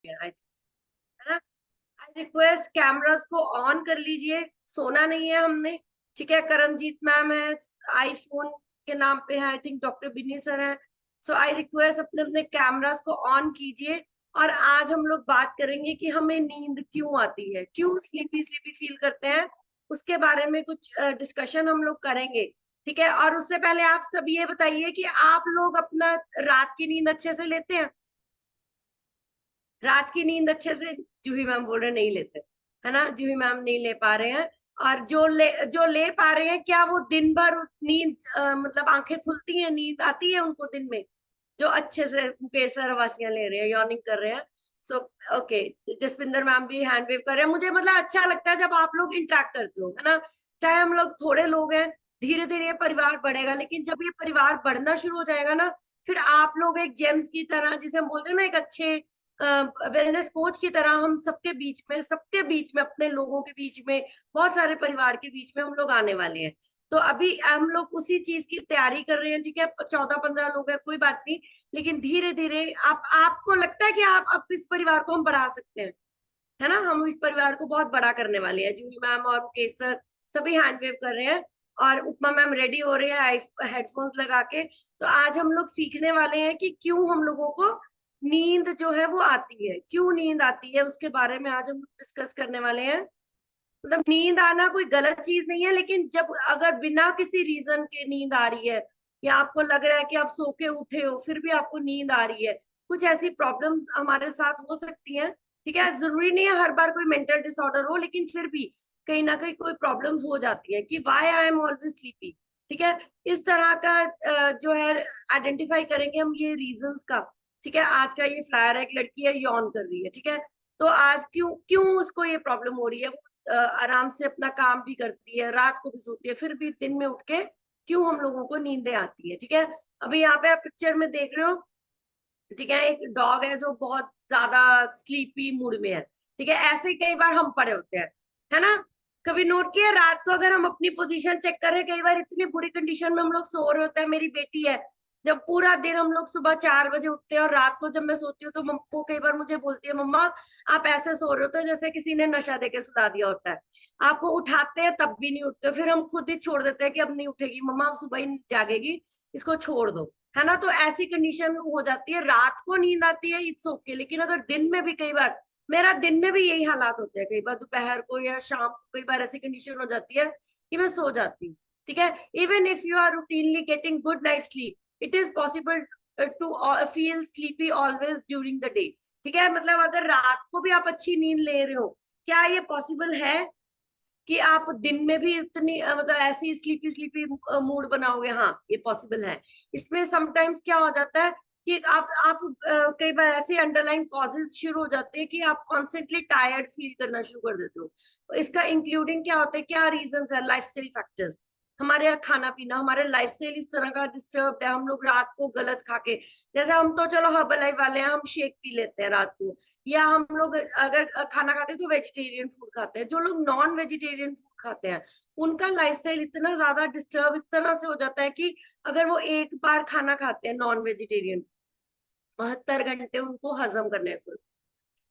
है ना। I request cameras को ऑन कर लीजिए, सोना नहीं है हमने। ठीक है, करमजीत मैम है, आईफोन के नाम पे है, I think doctor Binny sir है। सो आई रिक्वेस्ट अपने अपने कैमरास को ऑन कीजिए। और आज हम लोग बात करेंगे कि हमें नींद क्यों आती है, क्यों स्लीपी स्लीपी फील करते हैं, उसके बारे में कुछ डिस्कशन हम लोग करेंगे। ठीक है, और उससे पहले आप सब ये बताइए कि आप लोग अपना रात की नींद अच्छे से लेते हैं? रात की नींद अच्छे से जूही मैम बोल रहे नहीं लेते, है ना, जूही मैम नहीं ले पा रहे हैं। और जो ले पा रहे हैं, क्या वो दिन भर नींद मतलब आंखें खुलती हैं, नींद आती है उनको दिन में? जो अच्छे से मुकेश सर वासियां ले रहे हैं, यॉर्निंग कर रहे हैं। सो ओके, जसविंदर मैम भी हैंड वेव कर रहे हैं। मुझे मतलब अच्छा लगता है जब आप लोग इंटरेक्ट करते हो, है ना। चाहे हम लोग थोड़े लोग हैं, धीरे धीरे ये परिवार बढ़ेगा, लेकिन जब ये परिवार बढ़ना शुरू हो जाएगा ना, फिर आप लोग एक जेम्स की तरह, जिसे हम बोलते हैं ना, एक अच्छे वेलनेस कोच की तरह, हम सबके बीच में अपने लोगों के बीच में, बहुत सारे परिवार के बीच में हम लोग आने वाले हैं। तो अभी हम लोग उसी चीज की तैयारी कर रहे हैं। ठीक है, 14-15 लोग हैं, कोई बात नहीं, लेकिन धीरे धीरे आपको लगता है कि आप अब इस परिवार को हम बढ़ा सकते हैं, है ना। हम इस परिवार को बहुत बड़ा करने वाले हैं। जूही मैम और मुकेश सर सभी हैंड वेव कर रहे हैं, और उपमा मैम रेडी हो रहे हैं हेडफोन्स लगा के। तो आज हम लोग सीखने वाले हैं कि क्यों हम लोगों को नींद जो है वो आती है, क्यों नींद आती है, उसके बारे में आज हम डिस्कस करने वाले हैं। मतलब नींद आना कोई गलत चीज नहीं है, लेकिन जब अगर बिना किसी रीजन के नींद आ रही है, या आपको लग रहा है कि आप सो के उठे हो फिर भी आपको नींद आ रही है, कुछ ऐसी प्रॉब्लम्स हमारे साथ हो सकती हैं। ठीक है, जरूरी नहीं है हर बार कोई मेंटल डिसऑर्डर हो, लेकिन फिर भी कहीं ना कहीं कोई प्रॉब्लम्स हो जाती है कि why I am always sleepy. ठीक है, इस तरह का जो है आइडेंटिफाई करेंगे हम ये रीजंस का। ठीक है, आज का ये फ्लायर है, एक लड़की है यॉन कर रही है। ठीक है, तो आज क्यों क्यों उसको ये प्रॉब्लम हो रही है, आराम से अपना काम भी करती है, रात को भी सोती है, फिर भी दिन में उठ के क्यों हम लोगों को नींदें आती है। ठीक है, अभी यहाँ पे आप पिक्चर में देख रहे हो, ठीक है, एक डॉग है जो बहुत ज्यादा स्लीपी मूड में है। ठीक है, ऐसे ही कई बार हम पड़े होते हैं, है ना। कभी नोट किया रात को अगर हम अपनी पोजीशन चेक करें, कई बार इतनी बुरी कंडीशन में हम लोग सो रहे होते हैं। मेरी बेटी है, जब पूरा दिन हम लोग सुबह 4 बजे उठते हैं, और रात को जब मैं सोती हूँ तो वो कई बार मुझे बोलती है, मम्मा आप ऐसे सो रहे हो तो जैसे किसी ने नशा देके सुला दिया होता है। आपको उठाते हैं तब भी नहीं उठते, फिर हम खुद ही छोड़ देते हैं कि अब नहीं उठेगी मम्मा, अब सुबह ही जागेगी, इसको छोड़ दो, है ना। तो ऐसी कंडीशन हो जाती है, रात को नींद आती है, इट्स ओके, लेकिन अगर दिन में भी, कई बार मेरा दिन में भी यही हालात होते हैं, कई बार दोपहर को या शाम को, कई बार ऐसी कंडीशन हो जाती है कि मैं सो जाती हूँ। ठीक है, even if you are routinely getting good night sleep, it is possible to feel sleepy always during the day. ठीक है, मतलब अगर रात को भी आप अच्छी नींद ले रहे हो, क्या ये पॉसिबल है कि आप दिन में भी इतनी मतलब ऐसी स्लीपी स्लीपी मूड बनाओगे? हाँ, ये पॉसिबल है। इसमें समटाइम्स क्या हो जाता है कि आप कई बार ऐसे अंडरलाइन कॉजेज शुरू हो जाते हैं कि आप कॉन्स्टेंटली टायर्ड फील करना शुरू कर देते हो। तो इसका इंक्लूडिंग क्या होता है, क्या रीजन है? लाइफस्टाइल फैक्टर्स, हमारे यहाँ खाना पीना, हमारे लाइफस्टाइल इस तरह का डिस्टर्ब है। हम लोग रात को गलत खा के, जैसे हम तो चलो हर्बल लाइफ वाले हैं, हम शेक पी लेते हैं रात को, या हम लोग अगर खाना खाते हैं तो वेजिटेरियन फूड खाते हैं। जो लोग नॉन वेजिटेरियन फूड खाते हैं, उनका लाइफस्टाइल इतना ज्यादा डिस्टर्ब इस तरह से हो जाता है कि अगर वो एक बार खाना खाते हैं नॉन वेजिटेरियन, 72 घंटे उनको हजम करने को।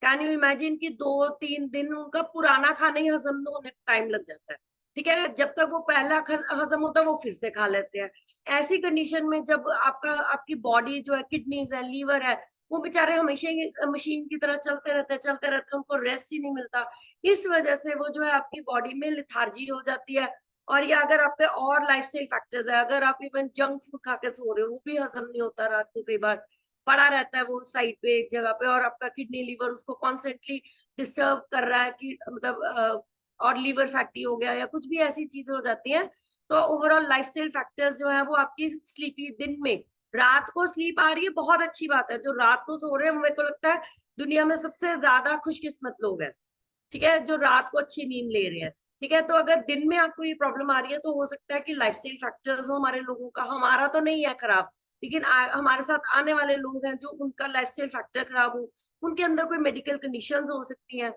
कैन यू इमेजिन कि 2-3 दिन उनका पुराना खाना ही हजम होने में टाइम लग जाता है। ठीक है, जब तक वो पहला हजम होता है वो फिर से खा लेते हैं। ऐसी कंडीशन में जब आपकी बॉडी जो है, किडनीज है, लीवर है, वो बेचारे हमेशा ही मशीन की तरह चलते रहते हैं, उनको रेस्ट ही नहीं मिलता। इस वजह से वो जो है आपकी बॉडी में लिथार्जी हो जाती है। और या अगर आपके और लाइफस्टाइल फैक्टर्स है, अगर आप इवन जंक फूड खा के सो रहे हो, वो भी हजम नहीं होता, रात को कई बार पड़ा रहता है वो साइड पे एक जगह पे, और आपका किडनी लीवर उसको कॉन्स्टेंटली डिस्टर्ब कर रहा है कि मतलब और लीवर फैटी हो गया या कुछ भी ऐसी चीजें हो जाती हैं। तो ओवरऑल लाइफस्टाइल फैक्टर्स जो है वो आपकी स्लीपी, दिन में रात को स्लीप आ रही है, बहुत अच्छी बात है। जो रात को सो रहे हैं, मेरे को लगता है दुनिया में सबसे ज्यादा खुशकिस्मत लोग हैं। ठीक है, जो रात को अच्छी नींद ले रहे हैं। ठीक है, तो अगर दिन में आपको ये प्रॉब्लम आ रही है, तो हो सकता है कि लाइफस्टाइल फैक्टर्स हो हमारे लोगों का, हमारा तो नहीं है खराब, लेकिन हमारे साथ आने वाले लोग हैं जो उनका लाइफस्टाइल फैक्टर खराब हो, उनके अंदर कोई मेडिकल कंडीशंस हो सकती हैं,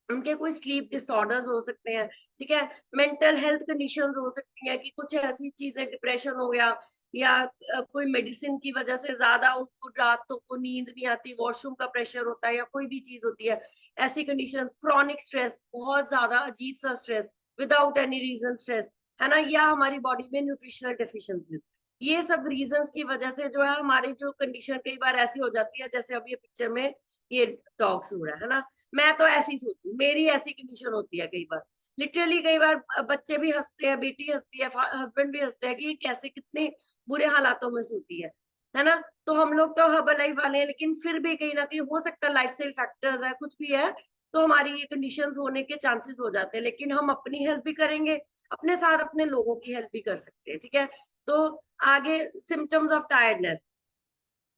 उनके कोई स्लीप डिसऑर्डर्स हो सकते हैं। ठीक है, मेंटल हेल्थ कंडीशंस हो सकती हैं कि कुछ ऐसी चीजें, डिप्रेशन हो गया, या कोई मेडिसिन की वजह से ज्यादा उनको रातों को नींद नहीं आती, वॉशरूम का प्रेशर होता है या कोई भी चीज होती है, ऐसी कंडीशन, क्रॉनिक स्ट्रेस, बहुत ज्यादा अजीब सा stress, without any reason stress, है ना, या हमारी बॉडी में न्यूट्रिशनल डेफिशिएंसी, ये सब रीजंस की वजह से जो है हमारी जो कंडीशन कई बार ऐसी हो जाती है, जैसे अभी ये पिक्चर में ये डॉग सो रहा है ना, मैं तो ऐसी सोचती हूँ, मेरी ऐसी कंडीशन होती है कई बार, लिटरली कई बार बच्चे भी हंसते हैं, बेटी हंसती है, हस्बैंड भी हंसते हैं कि ये कैसे कितने बुरे हालातों में सोती है ना। तो हम लोग तो हर्बल लाइफ वाले हैं, लेकिन फिर भी कहीं ना कहीं हो सकता है लाइफस्टाइल फैक्टर्स है, कुछ भी है, तो हमारी ये कंडीशंस होने के चांसेस हो जाते हैं, लेकिन हम अपनी हेल्प भी करेंगे, अपने साथ अपने लोगों की हेल्प भी कर सकते हैं, ठीक है। तो आगे सिम्टम्स ऑफ टायर्डनेस,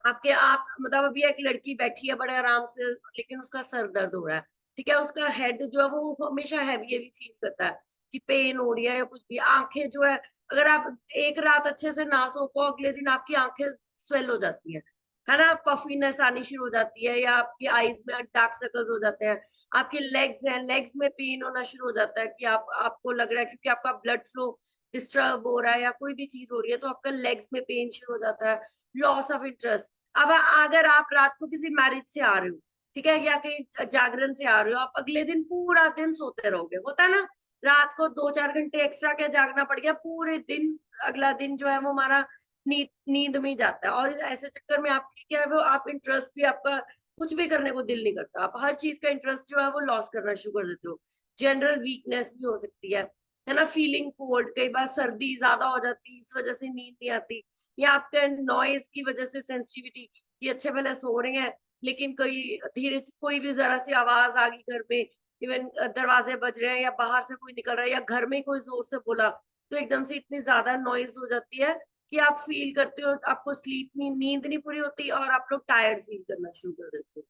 आपके आप मतलब अभी एक लड़की बैठी है बड़े आराम से, लेकिन उसका सर दर्द हो रहा है, ठीक है, उसका हेड जो है वो हमेशा हैवी हैवी फील करता है कि पेन हो रही है या कुछ भी, आंखें जो है, अगर आप एक रात अच्छे से ना सो पाओ, अगले दिन आपकी आंखें स्वेल हो जाती है ना, पफीनेस आनी शुरू हो जाती है, या आपकी आईज में डार्क सर्कल्स हो जाते हैं, आपके लेग्स हैं, लेग्स में पेन होना शुरू हो जाता है कि आपको लग रहा है क्योंकि आपका ब्लड फ्लो डिस्टर्ब हो रहा है या कोई भी चीज हो रही है, तो आपका लेग्स में पेन शुरू हो जाता है, लॉस ऑफ इंटरेस्ट। अब अगर आप रात को किसी मैरिज से आ रहे हो, ठीक है, या कहीं जागरण से आ रहे हो, आप अगले दिन पूरा दिन सोते रहोगे, होता है ना, रात को 2-4 घंटे एक्स्ट्रा क्या जागना पड़ गया, पूरे दिन अगला दिन जो है वो हमारा नींद नींद में ही जाता है, और ऐसे चक्कर में आपकी क्या है वो, आप इंटरेस्ट भी आपका कुछ भी करने को दिल नहीं करता, आप हर चीज का इंटरेस्ट जो है वो लॉस करना शुरू कर देते हो, जनरल वीकनेस भी हो सकती है ना, फीलिंग कोल्ड, कई बार सर्दी ज्यादा हो जाती है, इस वजह से नींद नहीं आती, या आपके नॉइज की वजह से सेंसिटिविटी, कि अच्छे भले सो रहे हैं, लेकिन कोई धीरे से कोई भी जरा सी आवाज आ गई घर में, इवन दरवाजे बज रहे हैं या बाहर से कोई निकल रहा है या घर में कोई जोर से बोला, तो एकदम से इतनी ज्यादा नॉइज हो जाती है कि आप फील करते हो, आपको स्लीप नींद नहीं पूरी होती और आप लोग टायर्ड फील करना शुरू कर देते हो।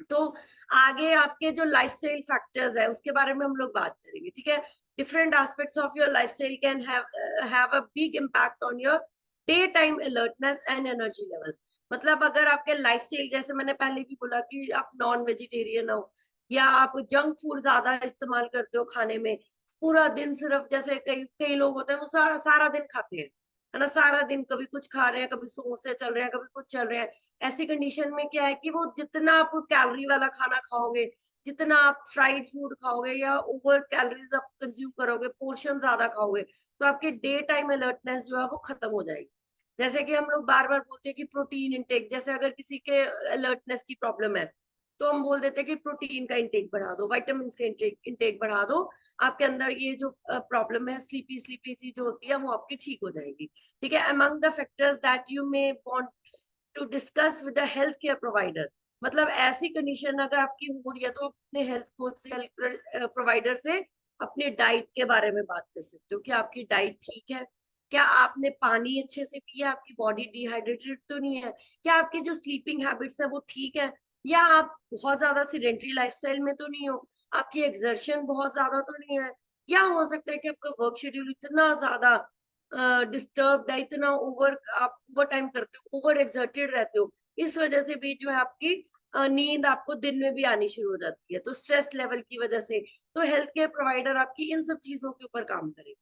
तो आगे आपके जो लाइफस्टाइल फैक्टर्स है उसके बारे में हम लोग बात करेंगे, ठीक है। Different aspects of your lifestyle can have a big impact on your day time alertness and energy levels. मतलब अगर आपके लाइफस्टाइल, जैसे मैंने पहले भी बोला कि आप नॉन वेजिटेरियन हो या आप जंक फूड ज्यादा इस्तेमाल करते हो खाने में, पूरा दिन सिर्फ, जैसे कई कई लोग होते हैं वो सारा दिन खाते हैं, है ना, सारा दिन कभी कुछ खा रहे हैं, कभी समोसे चल रहे हैं, कभी कुछ चल रहे हैं, ऐसी कंडीशन में क्या है कि वो जितना आप कैलोरी वाला खाना खाओगे, जितना आप फ्राइड फूड खाओगे या ओवर कैलोरीज आप कंज्यूम करोगे, पोर्शन ज्यादा खाओगे, तो आपके डे टाइम अलर्टनेस जो है वो खत्म हो जाएगी। जैसे कि हम लोग बार बार बोलते हैं कि प्रोटीन इंटेक, जैसे अगर किसी के अलर्टनेस की प्रॉब्लम है, तो हम बोल देते हैं कि प्रोटीन का इंटेक बढ़ा दो, विटामिन का इंटेक इंटेक बढ़ा दो, आपके अंदर ये जो प्रॉब्लम है, स्लीपी स्लीपी सी जो होती है, वो आपकी ठीक हो जाएगी, ठीक है। Among the factors that you may want to discuss with the health care provider, मतलब ऐसी कंडीशन अगर आपकी हो रही है तो अपने हेल्थ कोच से, हेल्थ प्रोवाइडर से अपने डाइट के बारे में बात कर सकते हो कि आपकी डाइट ठीक है, क्या आपने पानी अच्छे से पिया, आपकी बॉडी डिहाइड्रेटेड तो नहीं है, क्या आपकी जो स्लीपिंग हैबिट्स है वो ठीक है, या आप बहुत ज्यादा सीडेंटरी लाइफस्टाइल में तो नहीं हो, आपकी एक्सर्शन बहुत ज्यादा तो नहीं है, या हो सकता है कि आपका वर्क शेड्यूल इतना ज्यादा डिस्टर्ब है, इतना ओवर, आप ओवर टाइम करते हो, ओवर एक्सर्टेड रहते हो, इस वजह से भी जो है आपकी नींद आपको दिन में भी आनी शुरू हो जाती है, तो स्ट्रेस लेवल की वजह से, तो हेल्थ केयर प्रोवाइडर आपकी इन सब चीजों के ऊपर काम करे,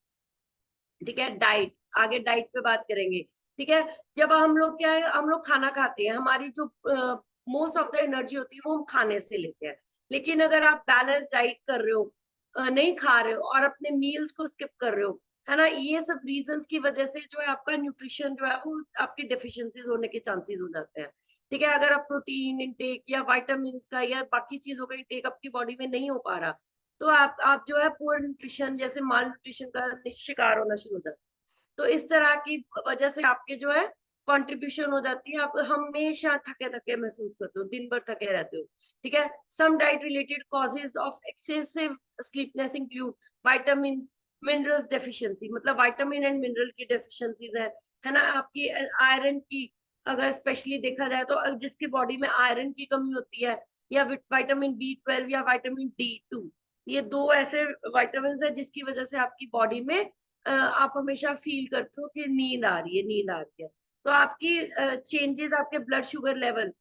ठीक है। डाइट, आगे डाइट पे बात करेंगे, ठीक है। जब हम लोग क्या है, हम लोग खाना खाते हैं, हमारी जो मोस्ट ऑफ द एनर्जी होती है वो हम खाने से लेते हैं, लेकिन अगर आप बैलेंस डाइट कर रहे हो, नहीं खा रहे हो और अपने मील्स को स्किप कर रहे हो, है ना, ये सब रीजंस की वजह से जो है आपका न्यूट्रिशन जो है वो आपकी डेफिशिएंसीज होने के चांसेस हो जाते हैं, ठीक है। अगर आप प्रोटीन इंटेक या विटामिन का या बाकी चीजों का इंटेक आपकी बॉडी में नहीं हो पा रहा, तो आप जो है पुअर न्यूट्रिशन जैसे माल न्यूट्रिशन का शिकार होना शुरू हो जाता है, तो इस तरह की वजह से आपके जो है कंट्रीब्यूशन हो जाती है, आप हमेशा थके थके महसूस करते हो, दिन भर थके रहते हो, ठीक है। Some diet related causes of excessive sleepiness include vitamin minerals deficiency, मतलब विटामिन एंड मिनरल की डेफिशिएंसीज है ना, आपकी आयरन की, अगर स्पेशली देखा जाए तो जिसकी बॉडी में आयरन की कमी होती है, या विटामिन B12 या विटामिन D2, ये दो ऐसे विटामिन है जिसकी वजह से आपकी बॉडी में आप हमेशा फील करते हो कि नींद आ रही है, नींद आ रही है, तो आपकी चेंजेस, आपके ब्लड शुगर लेवल,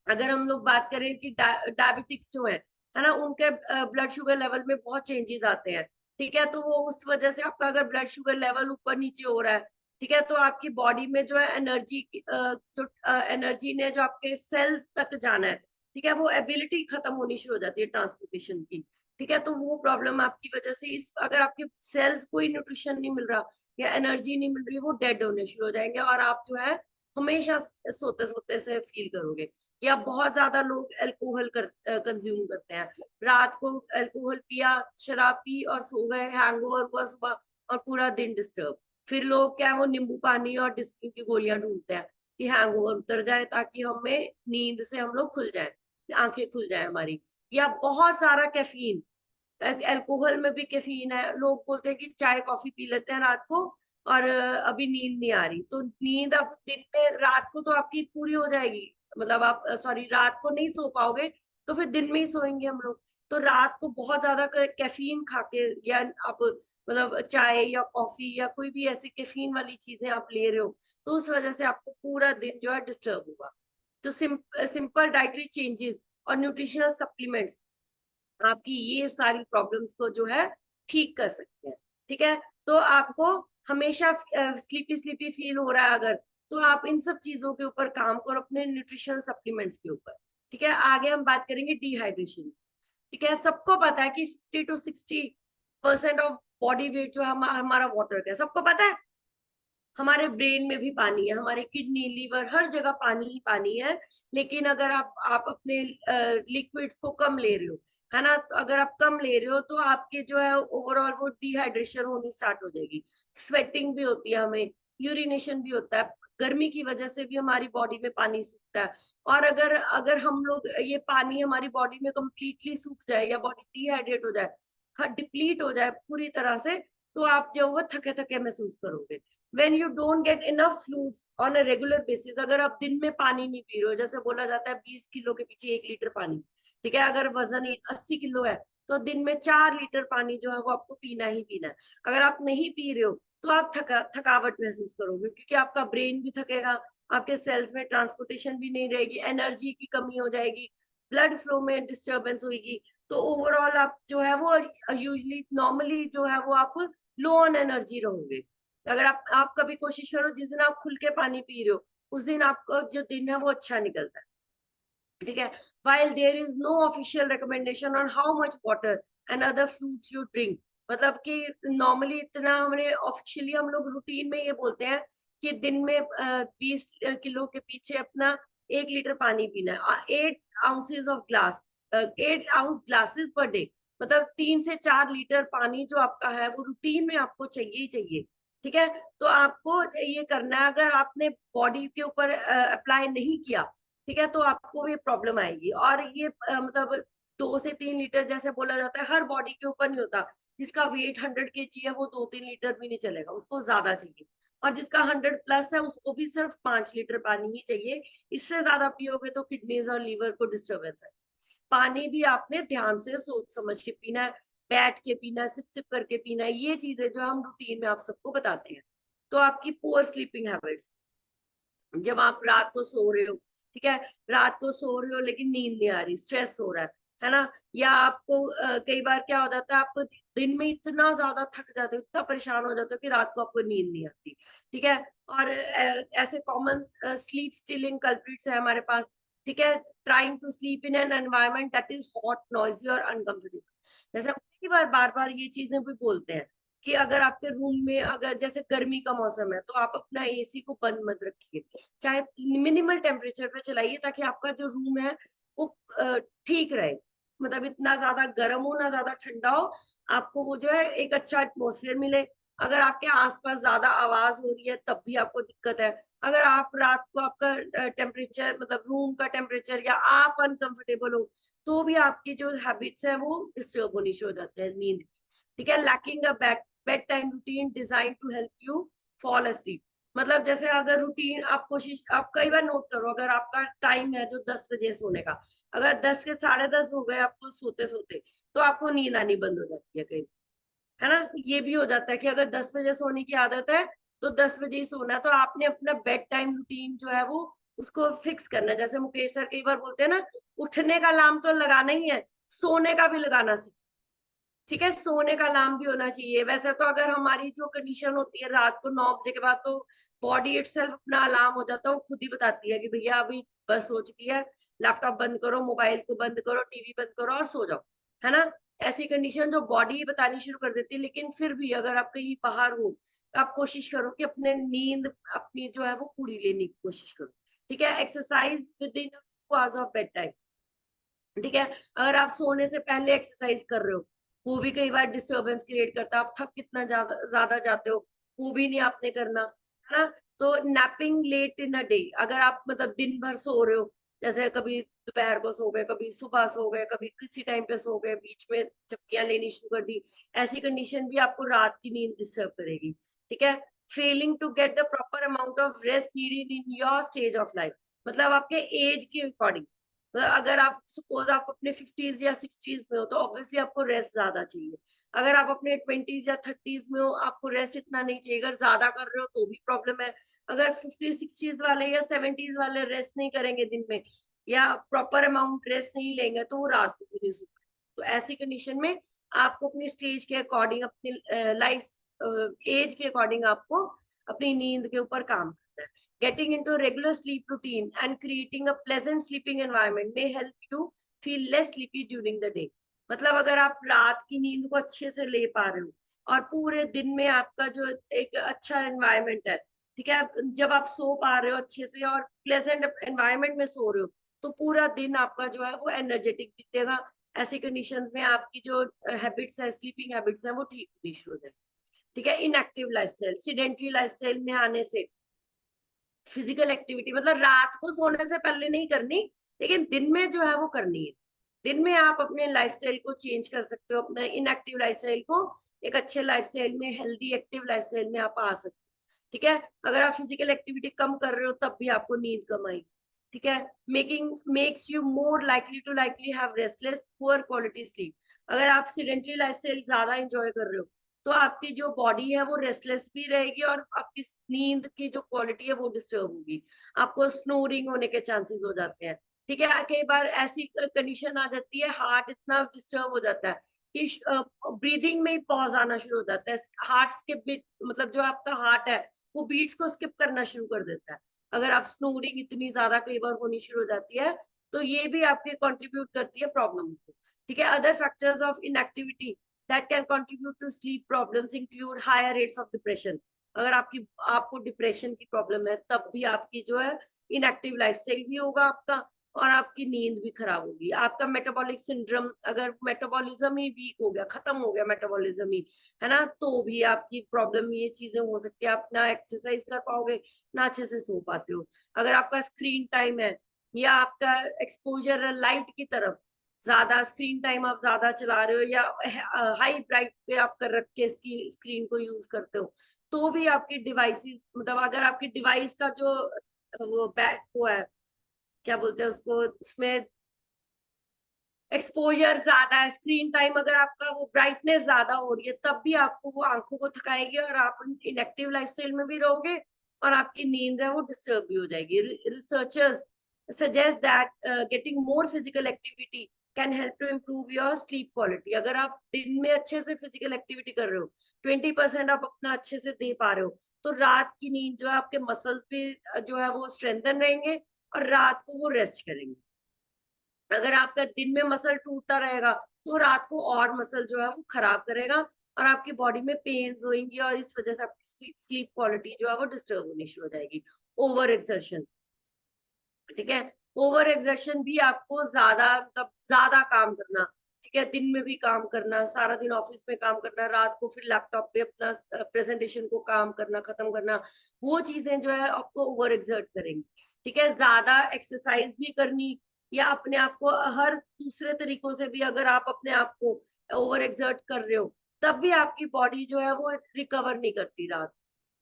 अगर हम लोग बात करें कि डायबिटिक्स जो है ना, उनके ब्लड शुगर लेवल में बहुत चेंजेस आते हैं, ठीक है, तो वो उस वजह से आपका अगर ब्लड शुगर लेवल ऊपर नीचे हो रहा है, ठीक है, तो आपकी बॉडी में जो है एनर्जी, जो एनर्जी ने जो आपके सेल्स तक जाना है, ठीक है, वो एबिलिटी खत्म होनी शुरू हो जाती है ट्रांसपोर्टेशन की। ठीक है, तो वो प्रॉब्लम आपकी वजह से, इस अगर आपके सेल्स कोई न्यूट्रिशन नहीं मिल रहा या एनर्जी नहीं मिल रही, वो डेड होने शुरू हो जाएंगे और आप जो है हमेशा सोते सोते से फील करोगे। या बहुत ज्यादा लोग अल्कोहल कंज्यूम करते हैं, रात को अल्कोहल पिया, शराब पी और सो गए, हैंगओवर हुआ सुबह और पूरा दिन डिस्टर्ब। फिर लोग क्या है, वो नींबू पानी और डिस्किन की गोलियां ढूंढते हैं कि हैंगओवर उतर जाए, ताकि हमें नींद से हम लोग खुल जाए, आंखें खुल जाए हमारी। या बहुत सारा कैफीन, अल्कोहल में भी कैफीन है। लोग बोलते हैं कि चाय कॉफी पी लेते हैं रात को और अभी नींद नहीं आ रही, तो नींद अब दिन में, रात को तो आपकी पूरी हो जाएगी, मतलब आप सॉरी रात को नहीं सो पाओगे, तो फिर दिन में ही सोएंगे हम लोग। तो रात को बहुत ज्यादा कैफीन खा के, या आप मतलब चाय या कॉफी या कोई भी ऐसी कैफीन वाली चीजें आप ले रहे हो, तो उस वजह से आपको पूरा दिन जो है डिस्टर्ब होगा। तो सिंपल डाइटरी चेंजेस और न्यूट्रिशनल सप्लीमेंट्स आपकी ये सारी प्रॉब्लम्स को जो है ठीक कर सकते हैं। ठीक है, तो आपको हमेशा स्लीपी स्लीपी फील हो रहा है अगर, तो आप इन सब चीजों के ऊपर काम करो, अपने न्यूट्रिशनल सप्लीमेंट्स के ऊपर। ठीक है, आगे हम बात करेंगे डिहाइड्रेशन। ठीक है, सबको पता है कि 50 to 60% ऑफ बॉडी वेट जो है हमारा वाटर का है, सबको पता है। हमारे ब्रेन में भी पानी है, हमारे किडनी लीवर हर जगह पानी ही पानी है। लेकिन अगर आप अपने लिक्विड्स को कम ले रहे हो, है ना, तो अगर आप कम ले रहे हो तो आपके जो है ओवरऑल वो डिहाइड्रेशन होनी स्टार्ट हो जाएगी। स्वेटिंग भी होती है हमें, यूरिनेशन भी होता है, गर्मी की वजह से भी हमारी बॉडी में पानी सूखता है। और अगर अगर हम लोग ये पानी हमारी बॉडी में कंप्लीटली सूख जाए या बॉडी डिहाइड्रेट हो जाए, डिप्लीट हो जाए पूरी तरह से, तो आप जो वो थके थके महसूस करोगे। when you don't get enough fluids on a regular basis, अगर आप दिन में पानी नहीं पी रहे हो, जैसे बोला जाता है 20 किलो के पीछे 1 लीटर पानी। ठीक है, अगर वजन 80 किलो है तो दिन में 4 लीटर पानी जो है वो आपको पीना ही पीना है। अगर आप नहीं पी रहे हो तो आप थकावट महसूस करोगे, क्योंकि आपका ब्रेन भी थकेगा, आपके सेल्स में ट्रांसपोर्टेशन भी नहीं रहेगी, एनर्जी की कमी हो जाएगी, ब्लड फ्लो में डिस्टर्बेंस होगी। तो ओवरऑल आप जो है वो यूजली नॉर्मली जो है वो आप लो ऑन एनर्जी रहोगे। अगर आप कभी कोशिश करो, जिस दिन आप खुल के पानी पी रहे हो उस दिन आपका जो दिन है वो अच्छा निकलता है। ठीक है, while there is no official recommendation on how much water and other fluids you drink, मतलब कि नॉर्मली इतना हमने ऑफिशियली हम लोग रूटीन में ये बोलते हैं कि दिन में 20 किलो के पीछे अपना 1 लीटर पानी पीना है, 8 ounces of glass, 8 ounce glasses per day, मतलब 3 से 4 लीटर पानी जो आपका है वो रूटीन में आपको चाहिए ही चाहिए। ठीक है, तो आपको ये करना है, अगर आपने बॉडी के ऊपर अप्लाई नहीं किया, ठीक है, तो आपको ये प्रॉब्लम आएगी। और ये मतलब 2 से 3 लीटर जैसे बोला जाता है, हर बॉडी के ऊपर नहीं होता। जिसका वेट 100 kg है वो 2-3 लीटर भी नहीं चलेगा, उसको ज्यादा चाहिए। और जिसका 100+ है उसको भी सिर्फ 5 लीटर पानी ही चाहिए। इससे ज्यादा पियोगे तो किडनीज और लीवर को डिस्टर्बेंस है। पानी भी आपने ध्यान से सोच समझ के पीना है, बैठ के पीना है, सिप सिप करके पीना है। ये चीजें जो हम रूटीन में आप सबको बताते हैं। तो आपकी पुअर स्लीपिंग हैबिट्स, जब आप रात को सो रहे हो, ठीक है, रात को सो रहे हो लेकिन नींद नहीं आ रही, स्ट्रेस हो रहा है ना, या आपको कई बार क्या हो जाता है, आपको दिन में इतना ज्यादा थक जाते हो, इतना परेशान हो जाते हो कि रात को आपको नींद नहीं आती। ठीक है, और ऐसे कॉमन स्लीप स्टीलिंग कल्प्रिट्स है हमारे पास। ठीक है, trying to sleep in an environment that is hot, noisy और अनकंफर्टेबल। जैसे हम कई बार ये चीजें भी बोलते हैं कि अगर आपके रूम में, अगर जैसे गर्मी का मौसम है, तो आप अपना एसी को बंद मत रखिए, चाहे मिनिमल टेम्परेचर पे चलाइए, ताकि आपका जो रूम है वो ठीक रहे, मतलब इतना ज्यादा गर्म हो ना ज्यादा ठंडा हो, आपको वो जो है एक अच्छा एटमोसफियर मिले। अगर आपके आसपास ज्यादा आवाज हो रही है तब भी आपको दिक्कत है। अगर आप रात को आपका टेम्परेचर, मतलब रूम का टेम्परेचर, या आप अनकंफर्टेबल हो, तो भी आपकी जो हैबिट्स है वो डिस्टर्ब होनी शुरू हो जाते हैं नींद की। ठीक है, lacking a bed time routine design to help you fall asleep, मतलब जैसे अगर रूटीन आप कोशिश, आप कई बार नोट करो, अगर आपका टाइम है जो 10 बजे सोने का, अगर 10 के 10:30 हो गए आपको सोते सोते, तो आपको नींद आनी बंद हो जाती है कई, है ना। ये भी हो जाता है कि अगर 10 बजे सोने की आदत है तो 10 बजे ही सोना है, तो आपने अपना बेड टाइम रूटीन जो है वो उसको फिक्स करना है। जैसे मुकेश सर कई बार बोलते हैं ना, उठने का अलार्म तो लगाना ही है, सोने का भी लगाना सीखो। ठीक है, सोने का अलार्म भी होना चाहिए। वैसे तो अगर हमारी जो कंडीशन होती है रात को 9 बजे के बाद, तो बॉडी इटसेल्फ अपना अलार्म हो जाता है, वो खुद ही बताती है कि भैया अभी बस हो चुकी है, लैपटॉप बंद करो, मोबाइल को बंद करो, टीवी बंद करो और सो जाओ, है ना। ऐसी कंडीशन जो बॉडी ही बतानी शुरू कर देती है। लेकिन फिर भी अगर आप कहीं बाहर हो, तो आप कोशिश करो कि अपने नींद अपनी जो है वो पूरी लेने की कोशिश करो। ठीक है, exercise with in 2 hours of bed time. ठीक है, अगर आप सोने से पहले एक्सरसाइज कर रहे हो, वो भी कई बार डिस्टरबेंस क्रिएट करता है। आप थक कितना ज्यादा ज्यादा जाते हो, वो भी नहीं आपने करना, है ना। तो napping late in a day, अगर आप मतलब दिन भर सो रहे हो, जैसे कभी दोपहर को सो गए, कभी सुबह सो गए, कभी किसी टाइम पे सो गए, बीच में झपकियां लेनी शुरू कर दी, ऐसी कंडीशन भी आपको रात की नींद डिस्टर्ब करेगी। ठीक है, failing to get the proper amount of rest needed in your stage of life, मतलब आपके एज के अकॉर्डिंग। मतलब अगर आप सपोज आप अपने 50s या 60s में हो, तो ऑब्वियसली आपको रेस्ट ज्यादा चाहिए। अगर आप अपने 20s या 30s में हो, आपको रेस्ट इतना नहीं चाहिए। अगर ज्यादा कर रहे हो तो भी प्रॉब्लम है। अगर 50 60s वाले या 70s वाले रेस्ट नहीं करेंगे दिन में, या प्रॉपर अमाउंट रेस्ट नहीं लेंगे, तो वो रात को भी नहीं सो पाएंगे। तो ऐसी कंडीशन में आपको अपनी स्टेज के अकॉर्डिंग, अपनी लाइफ एज के अकॉर्डिंग आपको अपनी नींद के ऊपर काम करना है। Getting into a regular sleep routine and creating a pleasant sleeping environment may help you feel less sleepy during the day. मतलब अगर आप रात की नींद को अच्छे से ले पा रहे हो, और पूरे दिन में आपका जो एक अच्छा एनवायरनमेंट है, ठीक है, जब आप सो पा रहे हो अच्छे से और प्लेजेंट एनवायरनमेंट में सो रहे हो, तो पूरा दिन आपका जो है वो एनर्जेटिक बीतेगा। ऐसी कंडीशंस में आपकी जो हैबिट्स है, स्लीपिंग हैबिट्स है, वो ठीक होनी शुरू हो जाएगी। ठीक है, इनएक्टिव लाइफस्टाइल, सीडेंटरी लाइफस्टाइल में आने से फिजिकल एक्टिविटी मतलब रात को सोने से पहले नहीं करनी, लेकिन दिन में जो है वो करनी है। दिन में आप अपने लाइफस्टाइल को चेंज कर सकते हो, अपने इनएक्टिव लाइफस्टाइल को एक अच्छे लाइफस्टाइल में, हेल्दी एक्टिव लाइफस्टाइल में आप आ सकते हो। ठीक है, अगर आप फिजिकल एक्टिविटी कम कर रहे हो, तब भी आपको नींद कम आएगी। ठीक है, making makes you more likely have restless poor quality sleep. अगर आप सिडेंटरी लाइफस्टाइल ज्यादा एंजॉय कर रहे हो, तो आपकी जो बॉडी है वो रेस्टलेस भी रहेगी, और आपकी नींद की जो क्वालिटी है वो डिस्टर्ब होगी। आपको स्नोरिंग होने के चांसेस हो जाते हैं। ठीक है, कई बार ऐसी कंडीशन आ जाती है, हार्ट इतना डिस्टर्ब हो जाता है कि ब्रीदिंग में ही पॉज आना शुरू हो जाता है। हार्ट स्किप बीट, मतलब जो आपका हार्ट है वो बीट्स को स्किप करना शुरू कर देता है। अगर आप स्नोरिंग इतनी ज्यादा कई बार होनी शुरू हो जाती है, तो ये भी आपके कंट्रीब्यूट करती है प्रॉब्लम को। ठीक है, other factors of inactivity that can contribute to sleep problems include higher rates of depression. अगर आपको डिप्रेशन की प्रॉब्लम है, तब भी आपकी जो है इनएक्टिव लाइफस्टाइल भी होगा आपका, और आपकी नींद भी खराब होगी। आपका मेटाबॉलिक सिंड्रोम, अगर मेटाबॉलिज्म ही वीक हो गया, खत्म हो गया मेटाबॉलिज्म ही, है ना, तो भी आपकी प्रॉब्लम ये चीजें हो सकती है। आप ना एक्सरसाइज कर पाओगे, ना अच्छे से सो पाते हो। अगर आपका स्क्रीन टाइम है, या आपका एक्सपोजर है लाइट की तरफ, ज्यादा स्क्रीन टाइम आप ज्यादा चला रहे हो, या हाई ब्राइट पे आप कर रख के इसकी स्क्रीन को यूज करते हो, तो भी आपकी डिवाइसेस, मतलब अगर आपकी डिवाइस का जो वो बैक वो है, क्या बोलते हैं उसको, उसमें एक्सपोजर ज्यादा है, स्क्रीन टाइम अगर आपका वो ब्राइटनेस ज्यादा हो रही है, तब भी आपको वो आंखों को थकाएगी, और आप इनएक्टिव लाइफस्टाइल में भी रहोगे, और आपकी नींद है वो डिस्टर्ब भी हो जाएगी। Researchers suggest that getting more physical activity can help to improve your sleep quality. अगर आप दिन में अच्छे से फिजिकल एक्टिविटी कर रहे हो, 20% आप अपना अच्छे से दे पा रहे हो, तो रात की नींद जो है आपके मसल्स भी जो है वो स्ट्रेंथन रहेंगे, और रात को वो रेस्ट करेंगे। अगर आपका दिन में मसल टूटता रहेगा, तो रात को और मसल जो है वो खराब करेगा, और आपकी बॉडी में पेन्स होंगी, और इस वजह से आपकी स्लीप क्वालिटी जो है वो डिस्टर्ब होनी शुरू हो जाएगी। ओवर एक्सर्शन, ठीक है, ओवर एक्सर्शन भी आपको ज्यादा, मतलब ज्यादा काम करना, ठीक है, दिन में भी काम करना, सारा दिन ऑफिस में काम करना, रात को फिर लैपटॉप पे अपना प्रेजेंटेशन को काम करना, खत्म करना, वो चीजें जो है आपको ओवर एक्सर्ट करेंगी। ठीक है, ज्यादा एक्सरसाइज भी करनी, या अपने आप को हर दूसरे तरीकों से भी अगर आप अपने आप को ओवर एक्सर्ट कर रहे हो, तब भी आपकी बॉडी जो है वो रिकवर नहीं करती रात।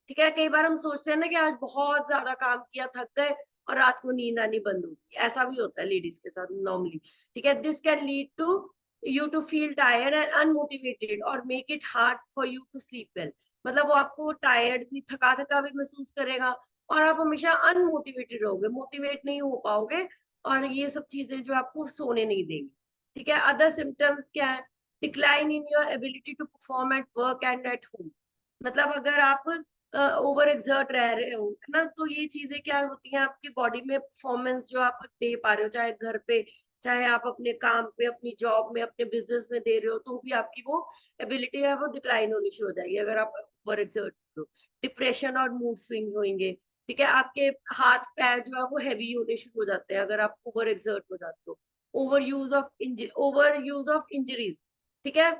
ठीक है, कई बार हम सोचते हैं ना कि आज बहुत ज्यादा काम किया, थक गए, और रात को नींद आनी बंद होगी। ऐसा भी होता है लेडीज के साथ नॉर्मली। ठीक है, this can lead to you to feel tired and unmotivated और make it hard for you to sleep well. मतलब वो आपको टायर्ड भी, थका थका भी महसूस करेगा, और आप हमेशा अनमोटिवेटेड रहोगे, मोटिवेट नहीं हो पाओगे, और ये सब चीजें जो आपको सोने नहीं देंगी। ठीक है, अदर सिम्टम्स क्या है, decline in your ability to perform at work and at home. मतलब अगर आप ओवर एक्सर्ट रह रहे हो, है ना, तो ये चीजें क्या होती हैं आपकी बॉडी में, परफॉर्मेंस जो आप दे पा रहे हो, चाहे घर पे, चाहे आप अपने काम पे, अपनी जॉब में, अपने बिजनेस में दे रहे हो, तो भी आपकी वो एबिलिटी है वो डिक्लाइन होनी शुरू हो जाएगी अगर आप ओवर एक्सर्ट करो। डिप्रेशन और मूड स्विंग्स होंगे, ठीक है, आपके हाथ पैर जो है वो हैवी होने शुरू हो जाते हैं अगर आप ओवर एक्सर्ट हो जाते हो। ओवर यूज ऑफ इंजरीज, ठीक है,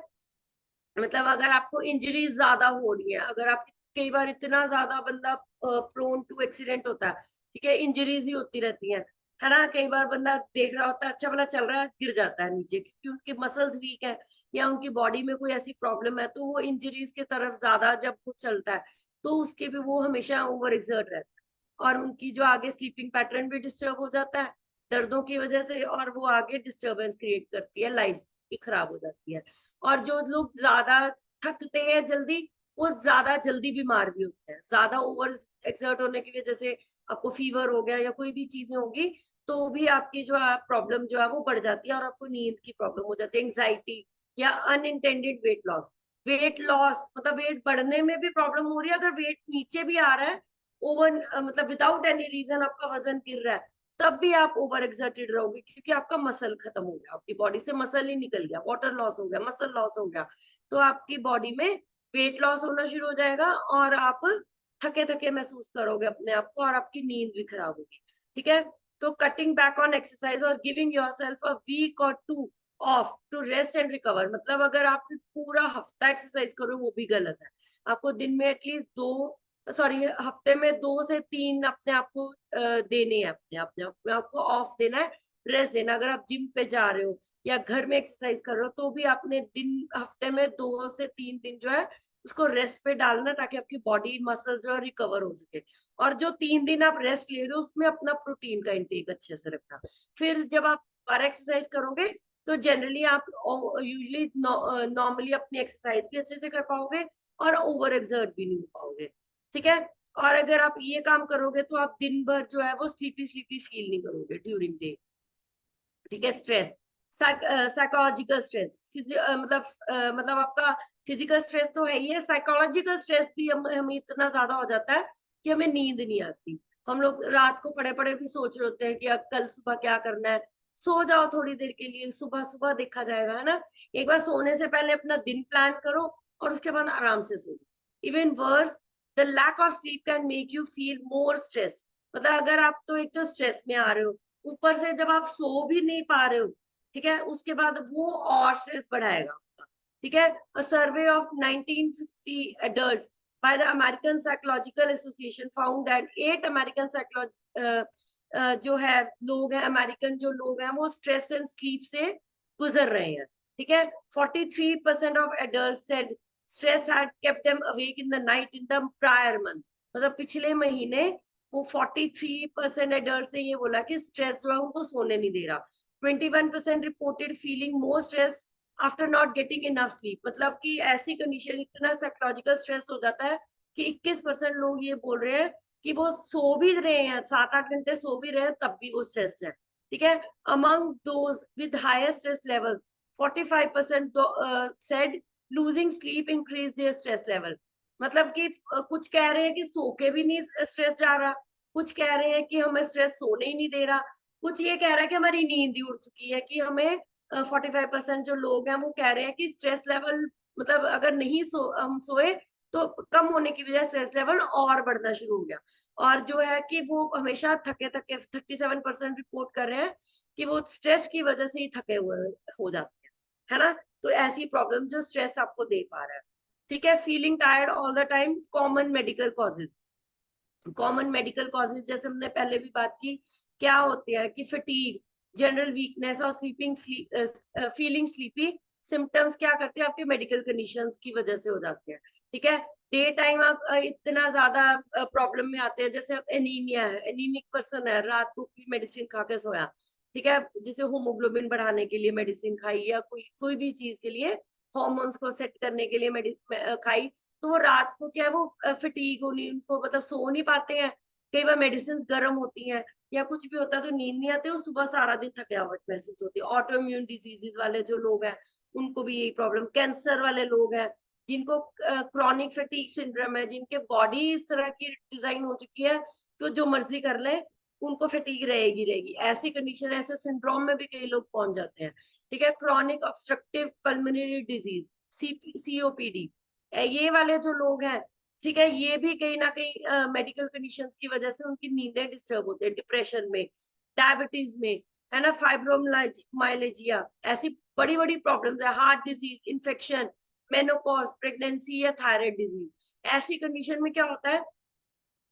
मतलब अगर आपको इंजरीज ज्यादा हो रही है, अगर आप, कई बार इतना ज्यादा बंदा प्रोन टू एक्सीडेंट होता है, ठीक है, इंजरीज ही होती रहती है ना, कई बार बंदा देख रहा होता है अच्छा भला चल रहा है, गिर जाता है नीचे क्योंकि उनके मसल्स वीक है या उनकी बॉडी में कोई ऐसी प्रॉब्लम है, तो वो इंजरीज की तरफ ज्यादा जब वो चलता है तो उसके भी वो हमेशा ओवर एक्सर्ट रहता है, और उनकी जो आगे स्लीपिंग पैटर्न भी डिस्टर्ब हो जाता है दर्दों की वजह से, और वो आगे डिस्टर्बेंस क्रिएट करती है, लाइफ भी खराब हो जाती है। और जो लोग ज्यादा थकते हैं जल्दी, वो ज्यादा जल्दी बीमार भी होते हैं, ज्यादा ओवर एक्सर्ट होने की वजह से आपको फीवर हो गया या कोई भी चीजें होगी, तो भी आपकी जो है प्रॉब्लम जो है वो बढ़ जाती है, और आपको नींद की प्रॉब्लम हो जाती है, एंग्जाइटी या unintended weight loss. Weight loss मतलब वेट बढ़ने में भी प्रॉब्लम हो रही है, अगर वेट नीचे भी आ रहा है, ओवर मतलब विदाउट एनी रीजन आपका वजन गिर रहा है, तब भी आप ओवर एक्सर्टेड रहोगे क्योंकि आपका मसल खत्म हो गया, आपकी बॉडी से मसल ही निकल गया, वाटर लॉस हो गया, मसल लॉस हो गया, तो आपकी बॉडी में वेट लॉस होना शुरू हो जाएगा, और आप थके थके महसूस करोगे अपने आप को, और आपकी नींद भी खराब होगी, ठीक है। तो कटिंग बैक ऑन एक्सरसाइज और गिविंग योरसेल्फ अ वीक और two off to rest and recover, मतलब अगर आप पूरा हफ्ता एक्सरसाइज करो वो भी गलत है, आपको दिन में एटलीस्ट दो, सॉरी, हफ्ते में 2 से 3 अपने आप को देने हैं, अपने आप को ऑफ देना है, रेस्ट देना। अगर आप जिम पे जा रहे हो या घर में एक्सरसाइज कर रहे हो, तो भी आपने दिन, हफ्ते में 2 से 3 दिन जो है उसको रेस्ट पे डालना, ताकि आपकी बॉडी मसल्स जो है रिकवर हो सके। और जो 3 दिन आप रेस्ट ले रहे हो उसमें अपना प्रोटीन का इंटेक अच्छे से रखना। फिर जब आप बार एक्सरसाइज करोगे तो जनरली आप यूजली नॉर्मली अपनी एक्सरसाइज भी अच्छे से कर पाओगे, और ओवर एक्सर्ट भी नहीं हो पाओगे, ठीक है। और अगर आप ये काम करोगे तो आप दिन भर जो है वो स्लीपी स्लीपी फील नहीं करोगे ड्यूरिंग डे, ठीक है। स्ट्रेस, साइकोलॉजिकल स्ट्रेस, मतलब आपका फिजिकल स्ट्रेस तो है ही है, साइकोलॉजिकल स्ट्रेस भी हमें इतना ज्यादा हो जाता है कि हमें नींद नहीं आती, हम लोग रात को पड़े पड़े भी सोच रहे होते हैं कि अब कल सुबह क्या करना है। सो जाओ थोड़ी देर के लिए, सुबह सुबह देखा जाएगा, है ना। एक बार सोने से पहले अपना दिन प्लान करो और उसके बाद आराम से सो। Even worse, the lack of sleep can make you feel more stress, मतलब अगर आप तो एक तो स्ट्रेस में आ रहे हो, ऊपर से जब आप सो भी नहीं पा रहे हो, ठीक है, उसके बाद वो और स्ट्रेस बढ़ाएगा आपका, ठीक है। अ survey of 1950 adults by the American Psychological Association found that 8 American जो है लोग हैं, अमेरिकन जो लोग हैं वो स्ट्रेस एंड स्लीप से गुजर रहे हैं, ठीक है। 43% of adult said stress had kept them awake in the night in the prior month, मतलब पिछले महीने वो 43% एडल्ट से ये बोला कि स्ट्रेस जो है उनको सोने नहीं दे रहा। 21% reported feeling more stress after not getting enough sleep, मतलब कि ऐसी कंडीशन, इतना साइकोलॉजिकल स्ट्रेस हो जाता है कि 21% लोग ये बोल रहे हैं कि वो सो भी रहे हैं, 7-8 घंटे सो भी रहे हैं, तब भी वो स्ट्रेस है, ठीक है। Among those with higher stress level 45% said losing sleep increase their stress level, मतलब कि कुछ कह रहे हैं कि सो के भी नहीं स्ट्रेस जा रहा, कुछ कह रहे हैं कि हमें स्ट्रेस सोने ही नहीं दे रहा, कुछ ये कह रहा है कि हमारी नींद ही उड़ चुकी है, कि हमें 45% जो लोग हैं वो कह रहे हैं कि स्ट्रेस लेवल, मतलब अगर नहीं हम सोए तो कम होने की बजाय स्ट्रेस लेवल और बढ़ना शुरू हो गया। और जो है कि वो हमेशा थके थके, 37% रिपोर्ट कर रहे हैं कि वो स्ट्रेस की वजह से ही थके हुए हो जाते हैं, है ना। तो ऐसी प्रॉब्लम जो स्ट्रेस आपको दे पा रहा है, ठीक है। Feeling tired all the time, common medical causes, common medical causes जैसे हमने पहले भी बात की, क्या होते हैं कि फटीग, जनरल वीकनेस और स्लीपिंग, फीलिंग स्लीपी, सिम्टम्स क्या करते हैं आपके मेडिकल कंडीशंस की वजह से हो जाते हैं, ठीक है। डे टाइम आप इतना ज्यादा प्रॉब्लम में आते हैं, जैसे एनीमिया है, एनीमिक पर्सन है, रात को मेडिसिन खा के सोया, ठीक है, जैसे होमोग्लोबिन बढ़ाने के लिए मेडिसिन खाई, या कोई कोई भी चीज के लिए, हॉर्मोन्स को सेट करने के लिए खाई, तो वो रात को क्या है वो फटीग होनी, उनको मतलब सो नहीं पाते हैं, कई बार मेडिसिन गर्म होती हैं या कुछ भी होता है तो नींद नहीं आती, और सुबह सारा दिन थकावट महसूस होती है। ऑटो इम्यून डिजीजेस वाले जो लोग हैं उनको भी यही प्रॉब्लम, कैंसर वाले लोग हैं जिनको क्रॉनिक फैटीग सिंड्रोम है, जिनके बॉडी इस तरह की डिजाइन हो चुकी है तो जो मर्जी कर ले उनको फैटीग रहेगी रहेगी। ऐसी कंडीशन, ऐसे सिंड्रोम में भी कई लोग पहुंच जाते हैं। ठीक है, chronic obstructive pulmonary disease, COPD, ये वाले जो लोग हैं, ठीक है, ये भी कहीं ना कहीं मेडिकल कंडीशंस की वजह से उनकी नींदें डिस्टर्ब होते हैं। डिप्रेशन में, डायबिटीज में, है ना, फाइब्रोमाइल्जिया, ऐसी बड़ी बड़ी प्रॉब्लम्स है, heart disease, infection, menopause, pregnancy या थायराइड डिजीज। ऐसी कंडीशन में क्या होता है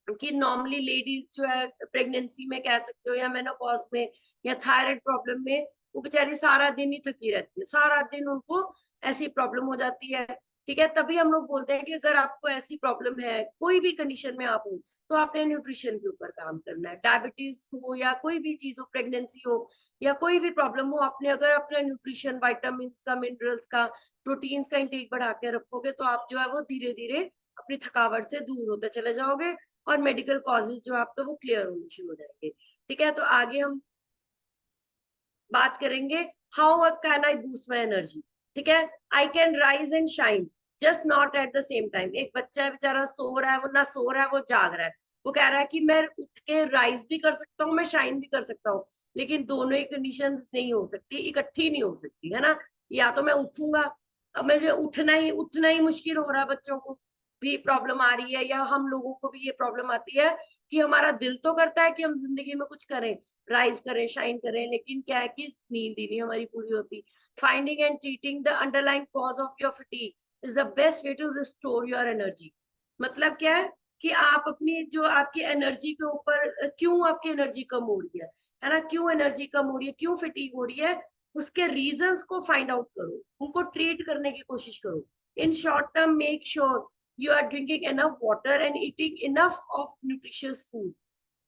कि नॉर्मली लेडीज जो है प्रेगनेंसी में कह सकते हो या मेनोपॉज में या थायराइड प्रॉब्लम में, वो बेचारी सारा दिन ही थकी रहती है, सारा दिन उनको ऐसी प्रॉब्लम हो जाती है। ठीक है, तभी हम लोग बोलते हैं कि अगर आपको ऐसी प्रॉब्लम है, कोई भी कंडीशन में आप हो, तो आपने न्यूट्रिशन के ऊपर काम करना है। डायबिटीज हो या कोई भी चीज हो, प्रेगनेंसी हो या कोई भी प्रॉब्लम हो, आपने अगर अपना न्यूट्रिशन, वाइटामिन का, मिनरल्स का, प्रोटीन्स का इंटेक बढ़ा के रखोगे तो आप जो है वो धीरे धीरे अपनी थकावट से दूर होते चले जाओगे और मेडिकल कॉजेज जो आपके वो क्लियर होने शुरू हो जाएंगे। ठीक है, तो आगे हम बात करेंगे how can I boost my energy. ठीक है, I can rise and shine just not at the same time. एक बच्चा है बेचारा, सो रहा है, वो ना सो रहा है, वो जाग रहा है, वो कह रहा है कि मैं उठ के राइज भी कर सकता हूँ, मैं शाइन भी कर सकता हूँ, लेकिन दोनों ही कंडीशन नहीं हो सकती, इकट्ठी नहीं हो सकती, है ना। या तो मैं उठूंगा, अब मुझे उठना ही मुश्किल हो रहा है, बच्चों को भी प्रॉब्लम आ रही है या हम लोगों को भी ये प्रॉब्लम आती है कि हमारा दिल तो करता है कि हम जिंदगी में कुछ करें, राइज करें, शाइन करें, लेकिन क्या है कि नींद ही नहीं हमारी पूरी होती। Finding and treating the underlying cause of your fatigue is the best way to restore your energy. मतलब क्या है कि आप अपनी जो आपकी एनर्जी के ऊपर क्यों आपकी एनर्जी कम हो रही है ना, क्यों एनर्जी कम हो रही है, क्यों फटीग हो रही है, उसके रीजंस को फाइंड आउट करो, उनको ट्रीट करने की कोशिश करो। In short term, make sure you are drinking enough water and eating enough of nutritious food.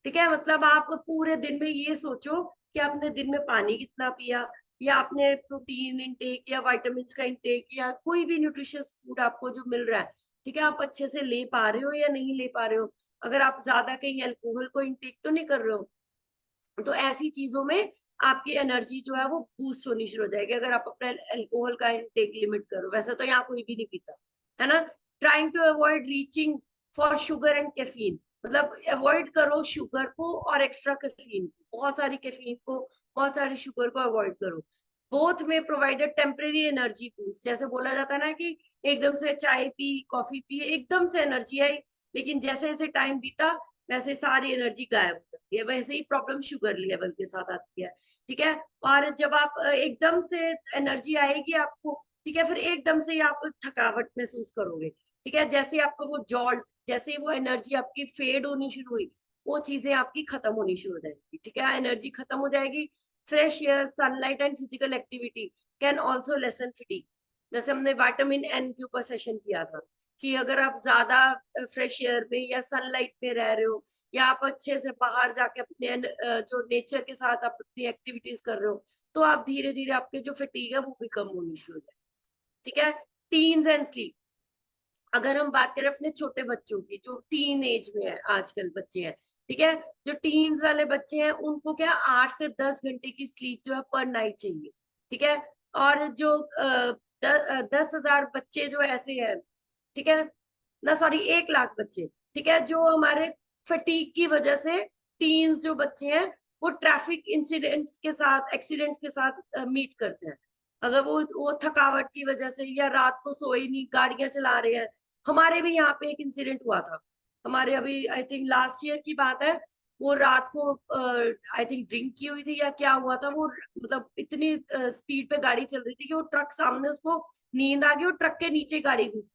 ठीक है, मतलब आप पूरे दिन में ये सोचो कि आपने दिन में पानी कितना पिया, या आपने प्रोटीन इंटेक या विटामिन का इंटेक या कोई भी न्यूट्रिशियस फूड आपको जो मिल रहा है, ठीक है, आप अच्छे से ले पा रहे हो या नहीं ले पा रहे हो। अगर आप ज्यादा कहीं अल्कोहल को इंटेक तो नहीं कर रहे हो, तो ऐसी चीजों में आपकी एनर्जी जो है वो बूस्ट होनी शुरू हो जाएगी, अगर आप अपना अल्कोहल का इंटेक लिमिट करो। वैसे तो यहाँ कोई भी नहीं पीता, है ना। Trying to avoid reaching for sugar and caffeine, मतलब अवॉइड करो शुगर को और एक्स्ट्रा कैफीन को, बहुत सारी कैफीन को, बहुत सारी शुगर को अवॉइड करो। बोथ में प्रोवाइडेड टेम्परेरी एनर्जी बूस्ट, जैसे बोला जाता है ना कि एकदम से चाय पी, कॉफी पी, एकदम से एनर्जी आई, लेकिन जैसे जैसे टाइम बीता वैसे सारी एनर्जी गायब हो जाती है। वैसे ही प्रॉब्लम शुगर लेवल के साथ आती है। ठीक है, और जब आप एकदम से एनर्जी आएगी आपको, ठीक है, फिर एकदम से ही आप थकावट महसूस करोगे। ठीक है, जैसे आपको वो जॉल्ट, जैसे वो एनर्जी आपकी फेड होनी शुरू हुई, वो चीजें आपकी खत्म होनी शुरू हो जाएगी। ठीक है, एनर्जी खत्म हो जाएगी। Fresh air, sunlight and physical activity can also lesson fatigue. जैसे हमने विटामिन एन के ऊपर सेशन किया था कि अगर आप ज्यादा फ्रेश एयर में या सनलाइट में रह रहे हो, या आप अच्छे से बाहर जाके अपने जो नेचर के साथ आप अपनी एक्टिविटीज कर रहे हो, तो आप धीरे धीरे आपके जो फटीग है वो भी कम होनी शुरू हो जाए। ठीक है, टीन्स एंड स्लीप, अगर हम बात करें अपने छोटे बच्चों की जो टीन एज में है, आजकल बच्चे हैं, ठीक है, जो टीन्स वाले बच्चे हैं उनको क्या 8 से 10 घंटे की स्लीप जो है पर नाइट चाहिए। ठीक है, और जो 10,000 बच्चे जो ऐसे हैं, ठीक है ना, सॉरी 1 लाख बच्चे, ठीक है, जो हमारे फटीक की वजह से टीन्स जो बच्चे हैं वो ट्रैफिक इंसिडेंट्स के साथ, एक्सीडेंट्स के साथ मीट करते हैं। अगर वो थकावट की वजह से या रात को सोए नहीं, गाड़ियां चला रहे हैं। हमारे भी यहाँ पे एक इंसिडेंट हुआ था, हमारे अभी आई थिंक लास्ट ईयर की बात है। वो रात को आई थिंक ड्रिंक की हुई थी या क्या हुआ था, वो मतलब इतनी स्पीड पे गाड़ी चल रही थी कि वो ट्रक सामने, उसको नींद आ गई और ट्रक के नीचे गाड़ी घुस,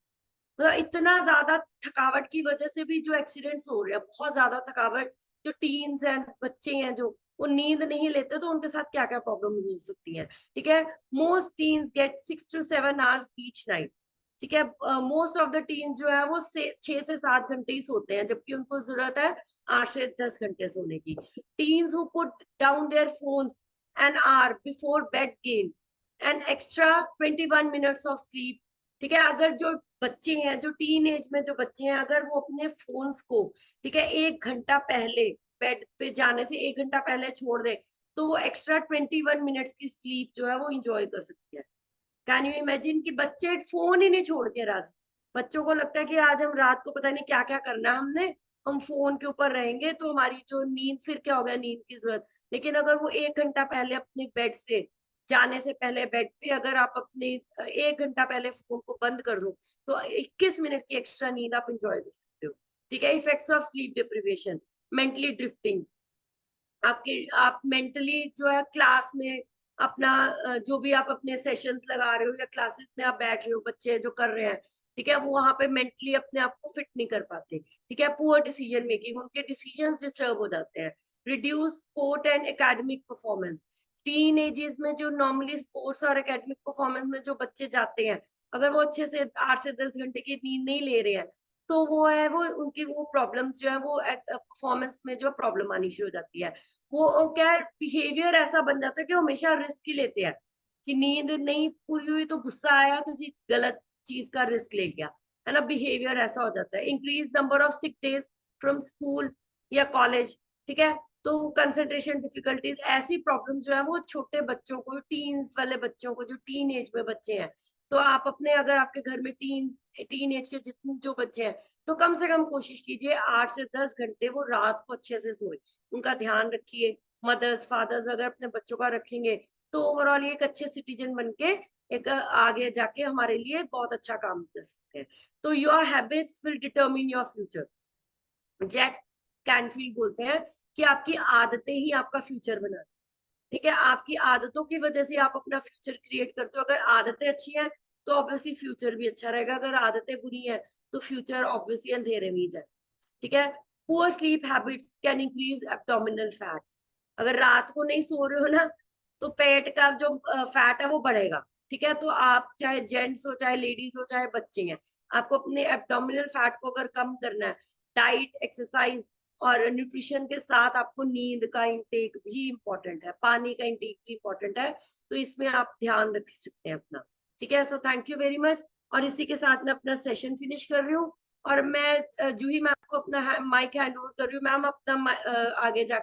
मतलब इतना ज्यादा थकावट की वजह से भी जो एक्सीडेंट्स हो रहे हैं, बहुत ज्यादा थकावट। जो टीन्स हैं, बच्चे हैं, जो वो नींद नहीं लेते तो उनके साथ क्या क्या प्रॉब्लम हो सकती है। ठीक है, most teens get 6 to 7 hours each night. ठीक है, मोस्ट ऑफ द टीन्स जो है वो 6 से 7 घंटे ही सोते हैं, जबकि उनको जरूरत है 8 से 10 घंटे सोने की। Teens who put down their phones an hour before bed gain an extra 21 minutes of sleep. ठीक है, अगर जो बच्चे हैं, जो टीन एज में जो बच्चे हैं, अगर वो अपने फोन्स को, ठीक है, 1 घंटा पहले बेड पे जाने से 1 घंटा पहले छोड़ दे, तो वो एक्स्ट्रा 21 मिनट्स की स्लीप जो है वो इंजॉय कर सकते हैं। कैन यू इमेजिन कि बच्चे फोन ही नहीं छोड़ के रात, बच्चों को लगता है कि आज हम रात को पता नहीं क्या क्या करना है हमने, हम फोन के ऊपर रहेंगे तो हमारी जो नींद, फिर क्या हो गया नींद की जरूरत। लेकिन अगर वो 1 घंटा पहले अपने बेड से जाने से पहले बेड पे अगर आप अपने 1 घंटा पहले फोन को बंद कर दो, तो 21 मिनट की एक्स्ट्रा नींद आप इंजॉय कर सकते हो। ठीक है, effects of sleep deprivation, mentally drifting, आपके आप मेंटली जो है क्लास में अपना जो भी आप अपने सेशंस लगा रहे हो या क्लासेस में आप बैठ रहे हो, बच्चे जो कर रहे हैं, ठीक है, वो वहां पे मेंटली अपने आप को फिट नहीं कर पाते। ठीक है, पुअर डिसीजन मेकिंग, उनके डिसीजंस डिस्टर्ब हो जाते हैं। Reduce sport and academic performance, teen ages में जो नॉर्मली स्पोर्ट्स और एकेडमिक परफॉर्मेंस में जो बच्चे जाते हैं, अगर वो अच्छे से 8 से 10 घंटे की नींद नहीं ले रहे हैं, तो वो है वो उनकी वो प्रॉब्लम्स जो है वो परफॉर्मेंस में जो प्रॉब्लम आनी शुरू हो जाती है। वो क्या है, बिहेवियर ऐसा बन जाता है कि वो हमेशा रिस्क ही लेते हैं, कि नींद नहीं पूरी हुई तो गुस्सा आया, किसी गलत चीज का रिस्क ले गया, है ना, बिहेवियर ऐसा हो जाता है। Increase number of sick days from school या कॉलेज, ठीक है, तो कंसंट्रेशन डिफिकल्टीज, ऐसी प्रॉब्लम जो है वो छोटे बच्चों को, टीन्स वाले बच्चों को, जो टीन एज में बच्चे हैं, तो आप अपने अगर आपके घर में टीन एज के जितने जो बच्चे हैं, तो कम से कम कोशिश कीजिए 8 से 10 घंटे वो रात को अच्छे से सोए, उनका ध्यान रखिए। मदर्स फादर्स अगर अपने बच्चों का रखेंगे, तो ओवरऑल एक अच्छे सिटीजन बन के एक आगे जाके हमारे लिए बहुत अच्छा काम कर सकते हैं। तो your habits will determine your future, Jack Canfield बोलते हैं कि आपकी आदतें ही आपका फ्यूचर बनाती। ठीक है, आपकी आदतों की वजह से आप अपना फ्यूचर क्रिएट करते हो। अगर आदतें अच्छी हैं तो ऑब्वियसली फ्यूचर भी अच्छा रहेगा, अगर आदतें बुरी हैं तो फ्यूचर ऑब्वियसली अंधेरे में ही जाए। ठीक है, poor sleep habits can increase abdominal fat, अगर रात को नहीं सो रहे हो ना, तो पेट का जो फैट है वो बढ़ेगा। ठीक है, तो आप चाहे जेंट्स हो, चाहे लेडीज हो, चाहे बच्चे हैं, आपको अपने एब्डोमिनल फैट को अगर कम करना है, डाइट, एक्सरसाइज और न्यूट्रिशन के साथ आपको नींद का इंटेक भी इम्पोर्टेंट है, पानी का इंटेक भी इम्पोर्टेंट है, तो इसमें आप ध्यान रख सकते हैं अपना। ठीक है, so thank you very much. और इसी के साथ मैं अपना सेशन फिनिश कर रही हूँ, और मैं जूही मैम को अपना माइक हैंड ओवर कर रही हूँ। मैम अपना आगे जाके